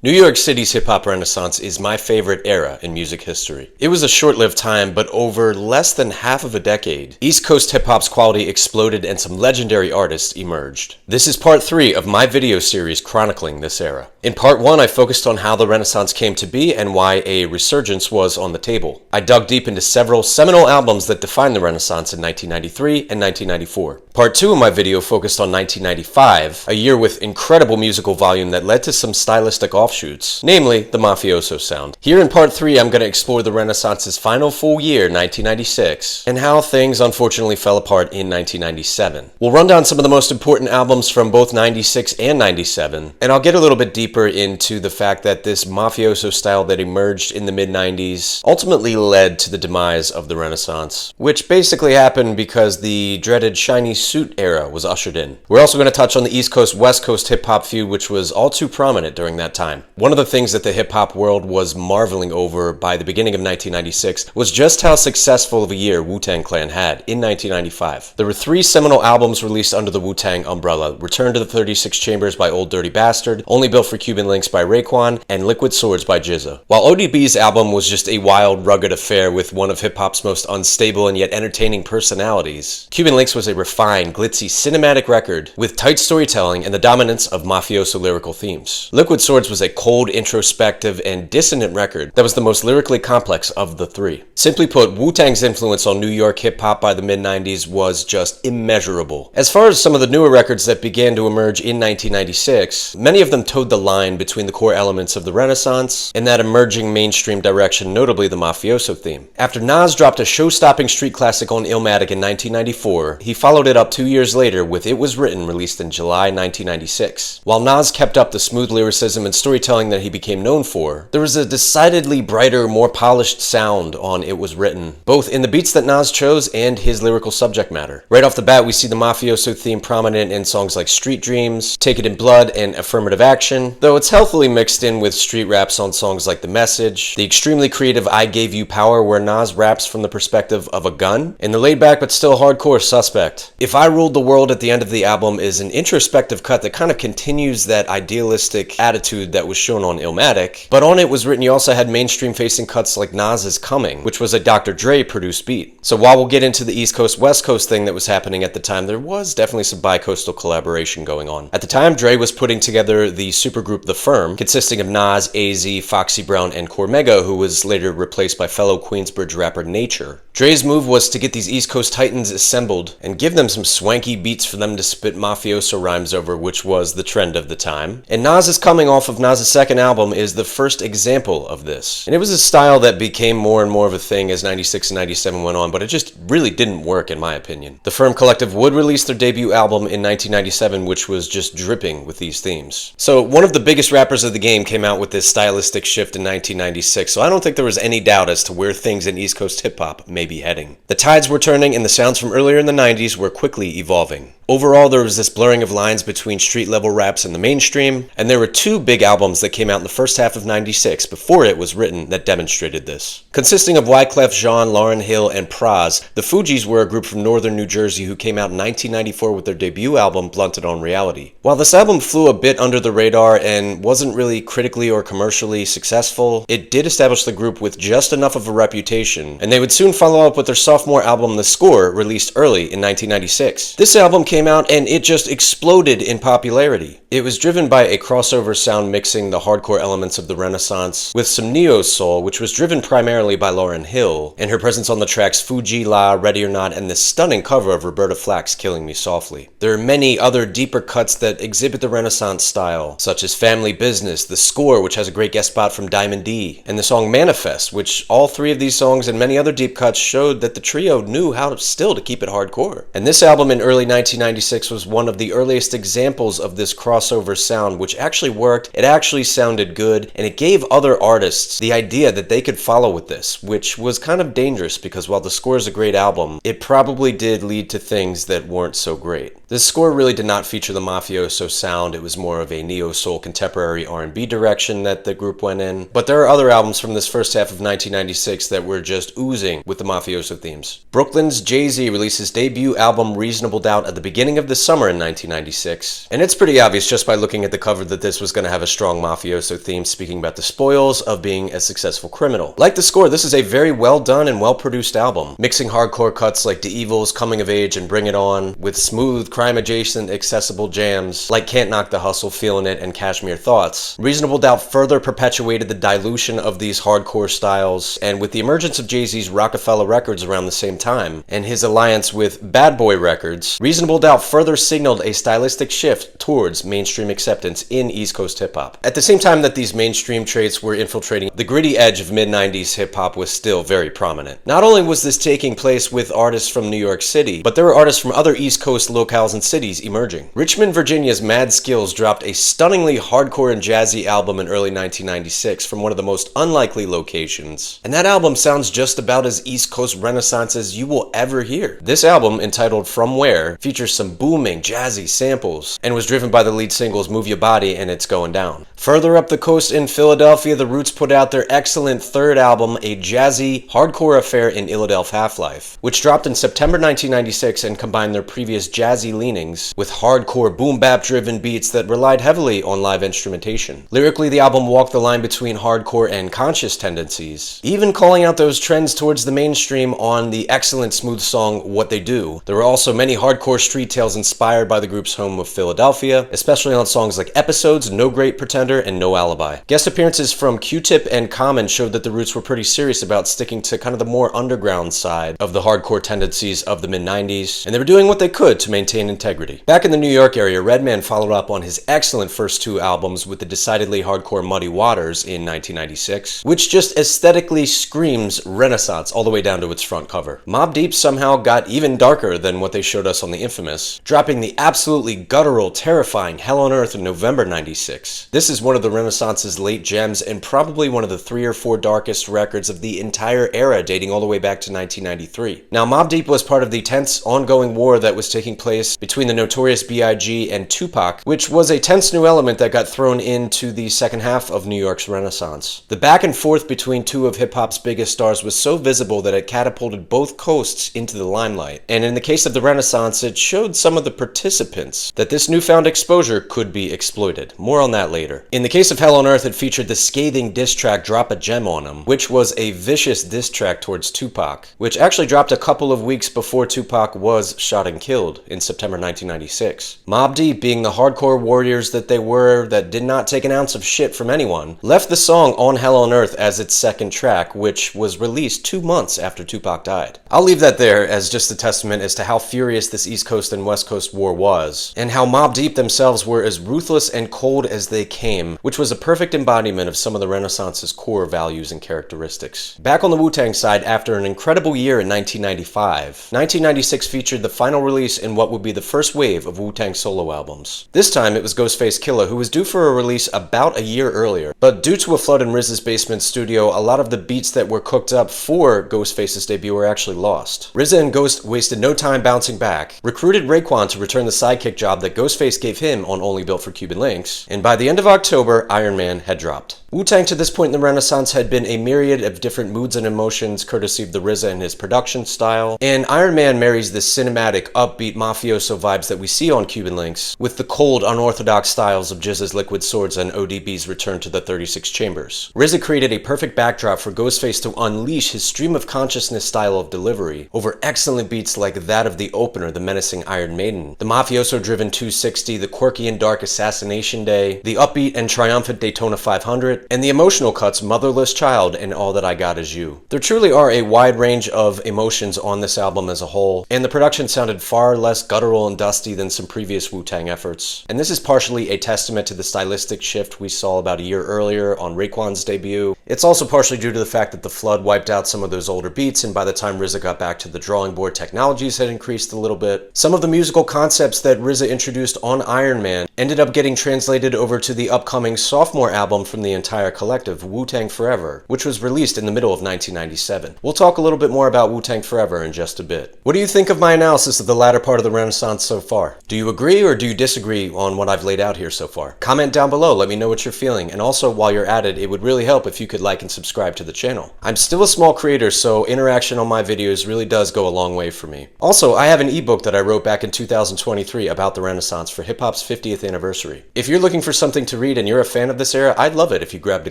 New York City's hip-hop renaissance is my favorite era in music history. It was a short-lived time, but over less than half of a decade, East Coast hip-hop's quality exploded and some legendary artists emerged. This is part 3 of my video series chronicling this era. In part 1, I focused on how the Renaissance came to be and why a resurgence was on the table. I dug deep into several seminal albums that defined the Renaissance in 1993 and 1994. Part 2 of my video focused on 1995, a year with incredible musical volume that led to some stylistic offshoots, namely the mafioso sound. Here in part 3, I'm going to explore the Renaissance's final full year, 1996, and how things unfortunately fell apart in 1997. We'll run down some of the most important albums from both 96 and 97, and I'll get a little bit deeper into the fact that this mafioso style that emerged in the mid-90s ultimately led to the demise of the Renaissance, which basically happened because the dreaded shiny suit era was ushered in. We're also going to touch on the East Coast-West Coast hip-hop feud, which was all too prominent during that time. One of the things that the hip-hop world was marveling over by the beginning of 1996 was just how successful of a year Wu-Tang Clan had in 1995. There were 3 seminal albums released under the Wu-Tang umbrella: Return to the 36 Chambers by Old Dirty Bastard, Only Built for Cuban Links by Raekwon, and Liquid Swords by GZA. While ODB's album was just a wild, rugged affair with one of hip-hop's most unstable and yet entertaining personalities, Cuban Links was a refined, glitzy, cinematic record with tight storytelling and the dominance of mafioso lyrical themes. Liquid Swords was a cold, introspective, and dissonant record that was the most lyrically complex of the 3. Simply put, Wu-Tang's influence on New York hip-hop by the mid-90s was just immeasurable. As far as some of the newer records that began to emerge in 1996, many of them towed the line between the core elements of the Renaissance and that emerging mainstream direction, notably the mafioso theme. After Nas dropped a show-stopping street classic on Illmatic in 1994, he followed it up 2 years later with It Was Written, released in July 1996. While Nas kept up the smooth lyricism and storytelling that he became known for, there was a decidedly brighter, more polished sound on It Was Written, both in the beats that Nas chose and his lyrical subject matter. Right off the bat, we see the mafioso theme prominent in songs like Street Dreams, Take It in Blood, and Affirmative Action, though it's healthily mixed in with street raps on songs like The Message, the extremely creative I Gave You Power, where Nas raps from the perspective of a gun, and the laid-back but still hardcore Suspect. If I Ruled the World at the end of the album is an introspective cut that kind of continues that idealistic attitude that was shown on Illmatic, but on It Was Written you also had mainstream-facing cuts like Nas's Coming, which was a Dr. Dre produced beat. So while we'll get into the East Coast-West Coast thing that was happening at the time, there was definitely some bi-coastal collaboration going on. At the time, Dre was putting together the supergroup The Firm, consisting of Nas, AZ, Foxy Brown, and Cormega, who was later replaced by fellow Queensbridge rapper Nature. Dre's move was to get these East Coast titans assembled and give them some swanky beats for them to spit mafioso rhymes over, which was the trend of the time. And Nas's Coming, off of Nas's second album, is the first example of this. And it was a style that became more and more of a thing as 96 and 97 went on, but it just really didn't work in my opinion. The Firm Collective would release their debut album in 1997, which was just dripping with these themes. So one of the biggest rappers of the game came out with this stylistic shift in 1996, so I don't think there was any doubt as to where things in East Coast hip-hop may be heading. The tides were turning and the sounds from earlier in the 90s were quickly evolving. Overall, there was this blurring of lines between street-level raps and the mainstream, and there were 2 big albums that came out in the first half of 96 before It Was Written that demonstrated this. Consisting of Wyclef Jean, Lauryn Hill, and Pras, the Fugees were a group from northern New Jersey who came out in 1994 with their debut album, Blunted on Reality. While this album flew a bit under the radar and wasn't really critically or commercially successful, it did establish the group with just enough of a reputation, and they would soon follow up with their sophomore album, The Score, released early in 1996. This album came out and it just exploded in popularity. It was driven by a crossover sound mixing the hardcore elements of the Renaissance with some neo-soul, which was driven primarily by Lauryn Hill, and her presence on the tracks Fuji La, Ready or Not, and the stunning cover of Roberta Flack's Killing Me Softly. There are many other deeper cuts that exhibit the Renaissance style, such as Family Business, The Score, which has a great guest spot from Diamond D, and the song Manifest, which all 3 of these songs and many other deep cuts showed that the trio knew how still to keep it hardcore. And this album in early 1996 was one of the earliest examples of this crossover sound, which actually worked, it actually sounded good, and it gave other artists the idea that they could follow with this, which was kind of dangerous because while The Score is a great album, it probably did lead to things that weren't so great. The Score really did not feature the mafioso sound, it was more of a neo-soul contemporary R&B direction that the group went in, but there are other albums from this first half of 1996 that were just oozing with the mafioso themes. Brooklyn's Jay-Z released his debut album Reasonable Doubt at the beginning of the summer in 1996, and it's pretty obvious obvious just by looking at the cover that this was going to have a strong mafioso theme, speaking about the spoils of being a successful criminal. Like the score, this is a very well done and well produced album, mixing hardcore cuts like The Evil's Coming of Age and Bring It On with smooth, crime adjacent, accessible jams like Can't Knock the Hustle, Feelin' It, and Cashmere Thoughts. Reasonable Doubt further perpetuated the dilution of these hardcore styles, and with the emergence of Jay-Z's Rockefeller Records around the same time, and his alliance with Bad Boy Records, Reasonable Doubt further signaled a stylistic shift towards mainstream acceptance in East Coast hip-hop. At the same time that these mainstream traits were infiltrating, the gritty edge of mid-90s hip-hop was still very prominent. Not only was this taking place with artists from New York City, but there were artists from other East Coast locales and cities emerging. Richmond, Virginia's Mad Skills dropped a stunningly hardcore and jazzy album in early 1996 from one of the most unlikely locations, and that album sounds just about as East Coast Renaissance as you will ever hear. This album, entitled From Where, features some booming, jazzy samples, and was driven by the lead singles Move Your Body and It's Going Down. Further up the coast in Philadelphia, the Roots put out their excellent third album, a jazzy, hardcore affair in Illadelph Half-Life, which dropped in September 1996 and combined their previous jazzy leanings with hardcore boom-bap-driven beats that relied heavily on live instrumentation. Lyrically, the album walked the line between hardcore and conscious tendencies, even calling out those trends towards the mainstream on the excellent smooth song What They Do. There were also many hardcore street tales inspired by the group's home of Philadelphia, especially on songs like Episodes, No Great Pretender, and No Alibi. Guest appearances from Q-Tip and Common showed that the Roots were pretty serious about sticking to kind of the more underground side of the hardcore tendencies of the mid-90s, and they were doing what they could to maintain integrity. Back in the New York area, Redman followed up on his excellent first two albums with the decidedly hardcore Muddy Waters in 1996, which just aesthetically screams Renaissance all the way down to its front cover. Mobb Deep somehow got even darker than what they showed us on The Infamous, dropping the absolutely guttural, terrifying Hell on Earth in November 96. This is one of the Renaissance's late gems and probably one of the 3 or 4 darkest records of the entire era, dating all the way back to 1993. Now, Mobb Deep was part of the tense, ongoing war that was taking place between the Notorious B.I.G. and Tupac, which was a tense new element that got thrown into the second half of New York's Renaissance. The back and forth between two of hip-hop's biggest stars was so visible that it catapulted both coasts into the limelight. And in the case of the Renaissance, it showed some of the participants that this newfound exposure could be exploited. More on that later. In the case of Hell on Earth, it featured the scathing diss track Drop a Gem on Him, which was a vicious diss track towards Tupac, which actually dropped a couple of weeks before Tupac was shot and killed in September 1996. Mobb Deep, being the hardcore warriors that they were that did not take an ounce of shit from anyone, left the song On Hell on Earth as its second track, which was released 2 months after Tupac died. I'll leave that there as just a testament as to how furious this East Coast and West Coast war was, and how Mobb Deep themselves were as ruthless and cold as they came, which was a perfect embodiment of some of the Renaissance's core values and characteristics. Back on the Wu-Tang side, after an incredible year in 1995, 1996 featured the final release in what would be the first wave of Wu-Tang solo albums. This time it was Ghostface Killah, who was due for a release about a year earlier, but due to a flood in RZA's basement studio, a lot of the beats that were cooked up for Ghostface's debut were actually lost. RZA and Ghost wasted no time bouncing back, recruited Raekwon to return the sidekick job that Ghostface gave him on Only Built for Cuban Links, and by the end of October, Iron Man had dropped. Wu-Tang to this point in the Renaissance had been a myriad of different moods and emotions courtesy of the RZA and his production style, and Iron Man marries the cinematic, upbeat mafioso vibes that we see on Cuban Links with the cold, unorthodox styles of GZA's Liquid Swords and ODB's Return to the 36 Chambers. RZA created a perfect backdrop for Ghostface to unleash his stream of consciousness style of delivery over excellent beats like that of the opener, the menacing Iron Maiden, the mafioso-driven 260, the quirky and dark Assassination Day, the upbeat and triumphant Daytona 500, and the emotional cuts Motherless Child and All That I Got Is You. There truly are a wide range of emotions on this album as a whole, and the production sounded far less guttural and dusty than some previous Wu-Tang efforts. And this is partially a testament to the stylistic shift we saw about a year earlier on Raekwon's debut. It's also partially due to the fact that the flood wiped out some of those older beats, and by the time RZA got back to the drawing board, technologies had increased a little bit. Some of the musical concepts that RZA introduced on Iron Man ended up getting translated over to the upcoming sophomore album from the entire collective, Wu-Tang Forever, which was released in the middle of 1997. We'll talk a little bit more about Wu-Tang Forever in just a bit. What do you think of my analysis of the latter part of the Renaissance so far? Do you agree or do you disagree on what I've laid out here so far? Comment down below, let me know what you're feeling, and also while you're at it, it would really help if you could could like and subscribe to the channel. I'm still a small creator, so interaction on my videos really does go a long way for me. Also, I have an ebook that I wrote back in 2023 about the Renaissance for hip-hop's 50th anniversary. If you're looking for something to read and you're a fan of this era, I'd love it if you grabbed a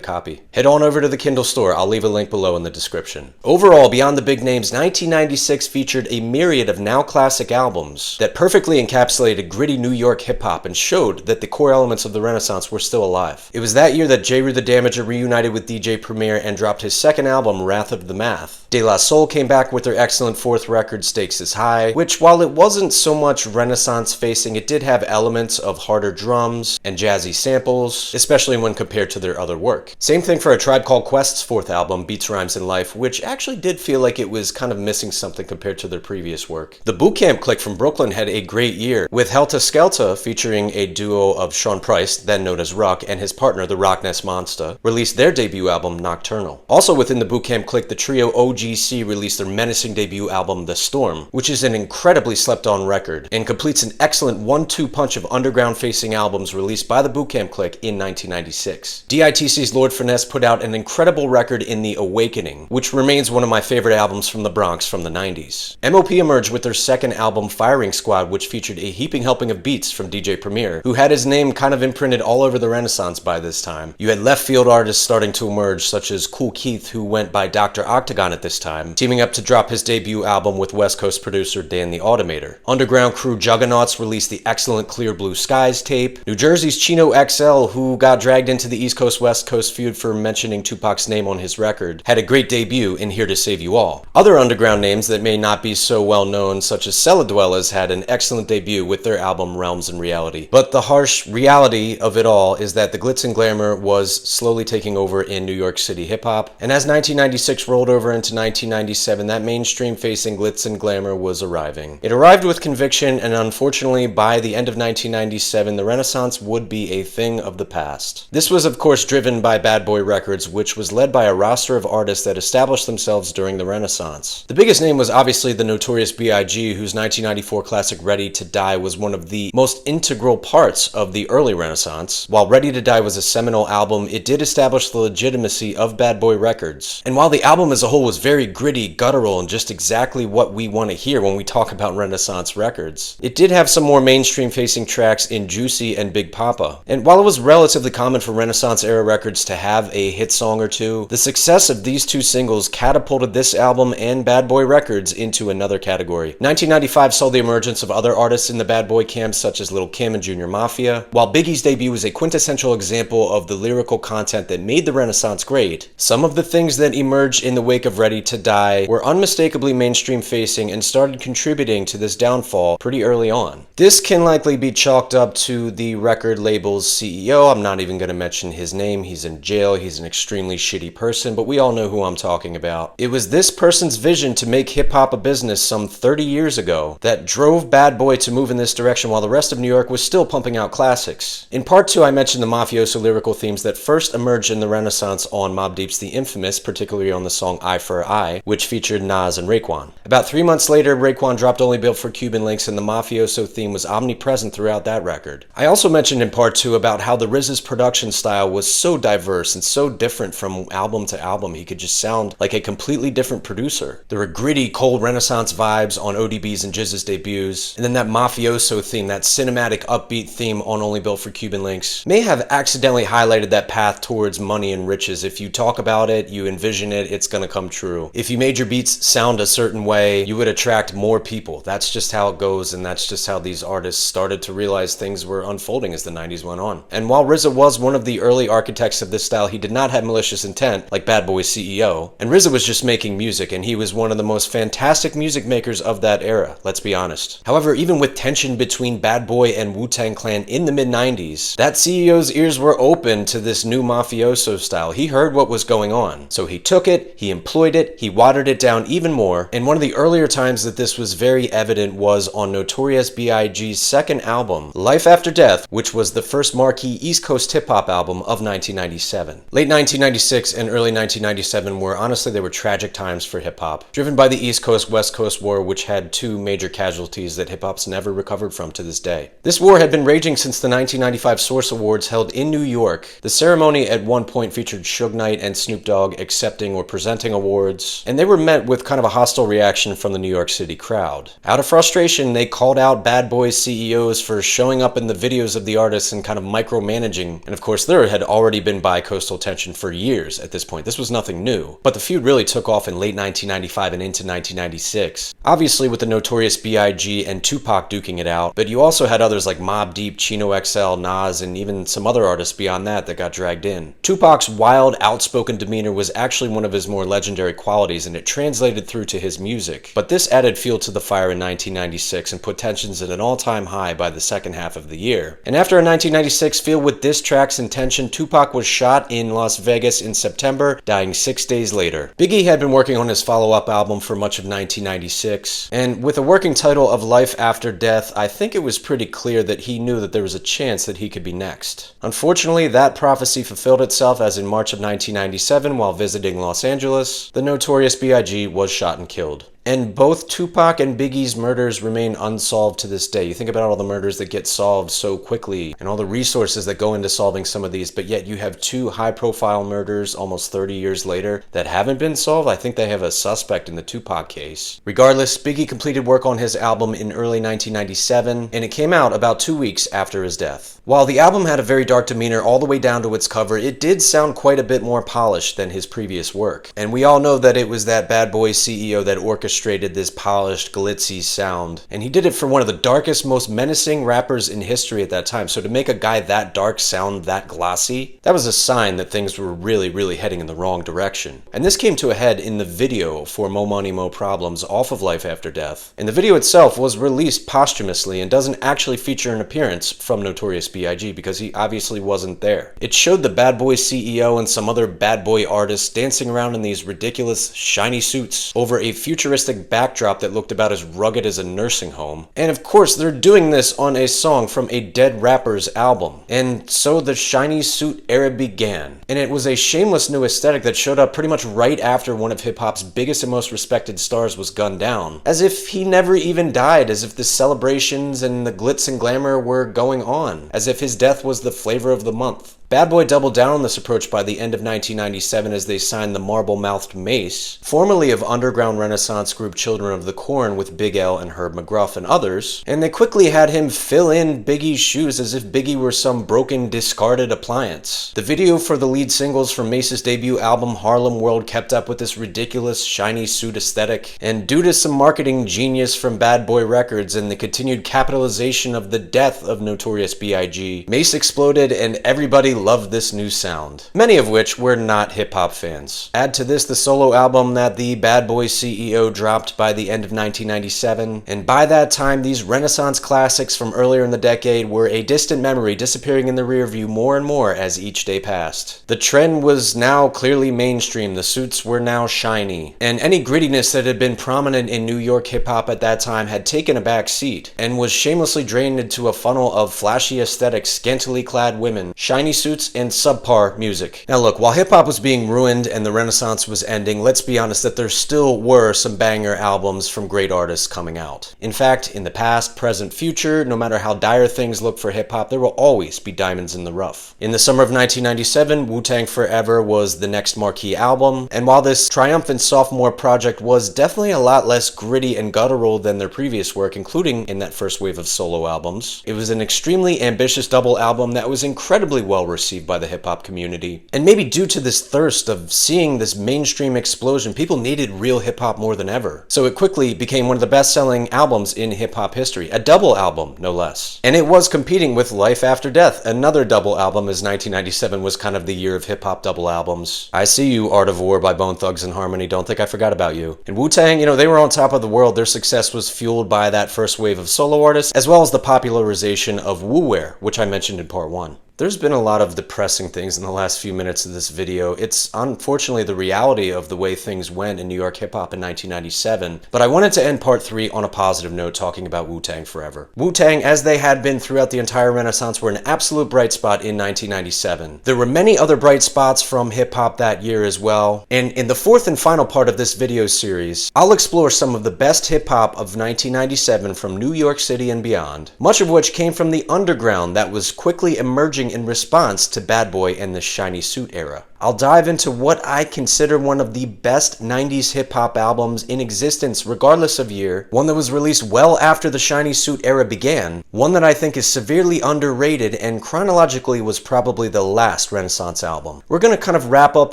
copy. Head on over to the Kindle store. I'll leave a link below in the description. Overall, beyond the big names, 1996 featured a myriad of now classic albums that perfectly encapsulated gritty New York hip-hop and showed that the core elements of the Renaissance were still alive. It was that year that Jeru the Damager reunited with DJ Premier and dropped his second album, Wrath of the Math. De La Soul came back with their excellent fourth record, Stakes is High, which, while it wasn't so much Renaissance facing, it did have elements of harder drums and jazzy samples, especially when compared to their other work. Same thing for A Tribe Called Quest's fourth album, Beats, Rhymes, and Life, which actually did feel like it was kind of missing something compared to their previous work. The Boot Camp Clique from Brooklyn had a great year, with Helta Skelta featuring a duo of Sean Price, then known as Ruck, and his partner, the Rockness Monster, released their debut album, Nocturnal. Also within the Boot Camp Clique, the trio OGC released their menacing debut album, The Storm, which is an incredibly slept-on record, and completes an excellent 1-2 punch of underground-facing albums released by the Boot Camp Clique in 1996. DITC's Lord Finesse put out an incredible record in The Awakening, which remains one of my favorite albums from the Bronx from the 90s. MOP emerged with their second album, Firing Squad, which featured a heaping helping of beats from DJ Premier, who had his name kind of imprinted all over the Renaissance by this time. You had left field artists starting to emerge, such as Kool Keith, who went by Dr. Octagon at this time, teaming up to drop his debut album with West Coast producer Dan the Automator. Underground crew Juggernauts released the excellent Clear Blue Skies tape. New Jersey's Chino XL, who got dragged into the East Coast-West Coast feud for mentioning Tupac's name on his record, had a great debut in Here to Save You All. Other underground names that may not be so well known, such as Cellar Dwellers, had an excellent debut with their album Realms and Reality. But the harsh reality of it all is that the glitz and glamour was slowly taking over in New York City hip-hop, and as 1996 rolled over into 1997, that mainstream-facing glitz and glamour was arriving. It arrived with conviction, and unfortunately, by the end of 1997, the Renaissance would be a thing of the past. This was, of course, driven by Bad Boy Records, which was led by a roster of artists that established themselves during the Renaissance. The biggest name was obviously the Notorious B.I.G., whose 1994 classic Ready to Die was one of the most integral parts of the early Renaissance. While Ready to Die was a seminal album, it did establish the legitimacy of Bad Boy Records. And while the album as a whole was very gritty, guttural, and just exactly what we want to hear when we talk about Renaissance records, it did have some more mainstream-facing tracks in Juicy and Big Papa. And while it was relatively common for Renaissance-era records to have a hit song or two, the success of these two singles catapulted this album and Bad Boy Records into another category. 1995 saw the emergence of other artists in the Bad Boy camp, such as Lil' Kim and Junior Mafia. While Biggie's debut was a quintessential example of the lyrical content that made the Renaissance great, some of the things that emerged in the wake of Ready to Die were unmistakably mainstream-facing and started contributing to this downfall pretty early on. This can likely be chalked up to the record label's CEO. I'm not even going to mention his name. He's in jail. He's an extremely shitty person, but we all know who I'm talking about. It was this person's vision to make hip-hop a business some 30 years ago that drove Bad Boy to move in this direction while the rest of New York was still pumping out classics. In part 2, I mentioned the mafioso lyrical themes that first emerged in the Renaissance on Mobb Deep's The Infamous, particularly on the song Eye for Eye, which featured Nas and Raekwon. About 3 months later, Raekwon dropped Only Built for Cuban Links, and the mafioso theme was omnipresent throughout that record. I also mentioned in part 2 about how the RZA's production style was so diverse and so different from album to album. He could just sound like a completely different producer. There were gritty, cold Renaissance vibes on ODB's and GZA's debuts, and then that mafioso theme, that cinematic, upbeat theme on Only Built for Cuban Links, may have accidentally highlighted that path towards money and riches. If you talk about it, you envision it, it's gonna come true. If you made your beats sound a certain way, you would attract more people. That's just how it goes, and that's just how these artists started to realize things were unfolding as the 90s went on. And while RZA was one of the early architects of this style, he did not have malicious intent like Bad Boy's CEO. And RZA was just making music, and he was one of the most fantastic music makers of that era, let's be honest. However, even with tension between Bad Boy and Wu-Tang Clan in the mid-90s, that CEO's ears were open to this new mafioso style. He heard what was going on, so he took it, he employed it, he watered it down even more, and one of the earlier times that this was very evident was on Notorious B.I.G's second album, Life After Death, which was the first marquee East Coast hip-hop album of 1997. Late 1996 and early 1997 were honestly, they were tragic times for hip-hop, driven by the East Coast-West Coast War, which had two major casualties that hip-hop's never recovered from to this day. This war had been raging since the 1995 Source Awards held in New York. The ceremony at one point featured Suge Knight and Snoop Dogg accepting or presenting awards, and they were met with kind of a hostile reaction from the New York City crowd. Out of frustration, they called out Bad Boy's CEOs for showing up in the videos of the artists and kind of micromanaging, and of course there had already been bi-coastal tension for years at this point. This was nothing new, but the feud really took off in late 1995 and into 1996. Obviously with the Notorious B.I.G. and Tupac duking it out, but you also had others like Mobb Deep, Chino XL, Nas, and even some other artists beyond that got dragged in. Tupac's wild, outspoken demeanor was actually one of his more legendary qualities, and it translated through to his music. But this added fuel to the fire in 1996 and put tensions at an all-time high by the second half of the year. And after a 1996 filled with diss tracks and tension, Tupac was shot in Las Vegas in September, dying 6 days later. Biggie had been working on his follow-up album for much of 1996, and with a working title of Life After Death, I think it was pretty clear that he knew that there was a chance that he could be next. Unfortunately, that prophecy fulfilled itself, as in March of 1997, while visiting Los Angeles, the Notorious B.I.G. was shot and killed. And both Tupac and Biggie's murders remain unsolved to this day. You think about all the murders that get solved so quickly and all the resources that go into solving some of these, but yet you have two high-profile murders almost 30 years later that haven't been solved. I think they have a suspect in the Tupac case. Regardless, Biggie completed work on his album in early 1997, and it came out about 2 weeks after his death. While the album had a very dark demeanor all the way down to its cover, it did sound quite a bit more polished than his previous work. And we all know that it was that Bad Boy CEO that orchestrated this polished, glitzy sound. And he did it for one of the darkest, most menacing rappers in history at that time. So to make a guy that dark sound that glossy, that was a sign that things were really, really heading in the wrong direction. And this came to a head in the video for Mo Money Mo Problems off of Life After Death. And the video itself was released posthumously and doesn't actually feature an appearance from Notorious B.I.G. because he obviously wasn't there. It showed the Bad Boy CEO and some other bad boy artists dancing around in these ridiculous, shiny suits over a futuristic backdrop that looked about as rugged as a nursing home. And of course, they're doing this on a song from a dead rapper's album. And so the shiny suit era began. And it was a shameless new aesthetic that showed up pretty much right after one of hip-hop's biggest and most respected stars was gunned down. As if he never even died, as if the celebrations and the glitz and glamour were going on, as if his death was the flavor of the month. Bad Boy doubled down on this approach by the end of 1997 as they signed the Marble-Mouthed Mace, formerly of underground Renaissance group Children of the Corn with Big L and Herb McGruff and others, and they quickly had him fill in Biggie's shoes as if Biggie were some broken, discarded appliance. The video for the lead singles from Mace's debut album Harlem World kept up with this ridiculous, shiny suit aesthetic, and due to some marketing genius from Bad Boy Records and the continued capitalization of the death of Notorious B.I.G., Mace exploded and everybody loved this new sound, many of which were not hip-hop fans. Add to this the solo album that the Bad Boy CEO dropped by the end of 1997, and by that time these Renaissance classics from earlier in the decade were a distant memory, disappearing in the rearview more and more as each day passed. The trend was now clearly mainstream, the suits were now shiny, and any grittiness that had been prominent in New York hip-hop at that time had taken a back seat, and was shamelessly drained into a funnel of flashy aesthetics, scantily clad women, shiny suits, and subpar music. Now look, while hip-hop was being ruined and the Renaissance was ending, let's be honest that there still were some banger albums from great artists coming out. In fact, in the past, present, future, no matter how dire things look for hip-hop, there will always be diamonds in the rough. In the summer of 1997, Wu-Tang Forever was the next marquee album, and while this triumphant sophomore project was definitely a lot less gritty and guttural than their previous work, including in that first wave of solo albums, it was an extremely ambitious double album that was incredibly well received by the hip-hop community. And maybe due to this thirst of seeing this mainstream explosion, people needed real hip-hop more than ever. So it quickly became one of the best-selling albums in hip-hop history, a double album, no less. And it was competing with Life After Death, another double album, as 1997 was kind of the year of hip-hop double albums. I See You, Art of War by Bone Thugs and Harmony, don't think I forgot about you. And Wu-Tang, they were on top of the world. Their success was fueled by that first wave of solo artists, as well as the popularization of wu-wear, which I mentioned in part 1. There's been a lot of depressing things in the last few minutes of this video. It's unfortunately the reality of the way things went in New York hip-hop in 1997, but I wanted to end part 3 on a positive note talking about Wu-Tang Forever. Wu-Tang, as they had been throughout the entire Renaissance, were an absolute bright spot in 1997. There were many other bright spots from hip-hop that year as well, and in the fourth and final part of this video series, I'll explore some of the best hip-hop of 1997 from New York City and beyond, much of which came from the underground that was quickly emerging in response to Bad Boy and the shiny suit era. I'll dive into what I consider one of the best 90s hip-hop albums in existence regardless of year, one that was released well after the shiny suit era began, one that I think is severely underrated and chronologically was probably the last Renaissance album. We're going to kind of wrap up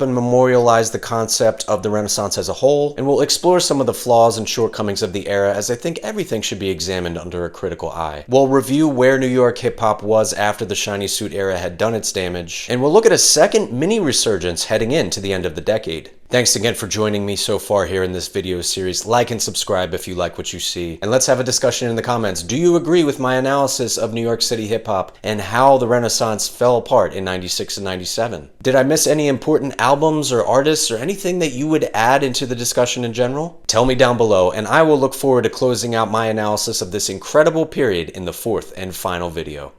and memorialize the concept of the Renaissance as a whole, and we'll explore some of the flaws and shortcomings of the era, as I think everything should be examined under a critical eye. We'll review where New York hip-hop was after the shiny suit era had done its damage, and we'll look at a second mini resurgence heading into the end of the decade. Thanks again for joining me so far here in this video series. Like and subscribe if you like what you see. And let's have a discussion in the comments. Do you agree with my analysis of New York City hip-hop and how the Renaissance fell apart in 96 and 97? Did I miss any important albums or artists or anything that you would add into the discussion in general? Tell me down below, and I will look forward to closing out my analysis of this incredible period in the fourth and final video.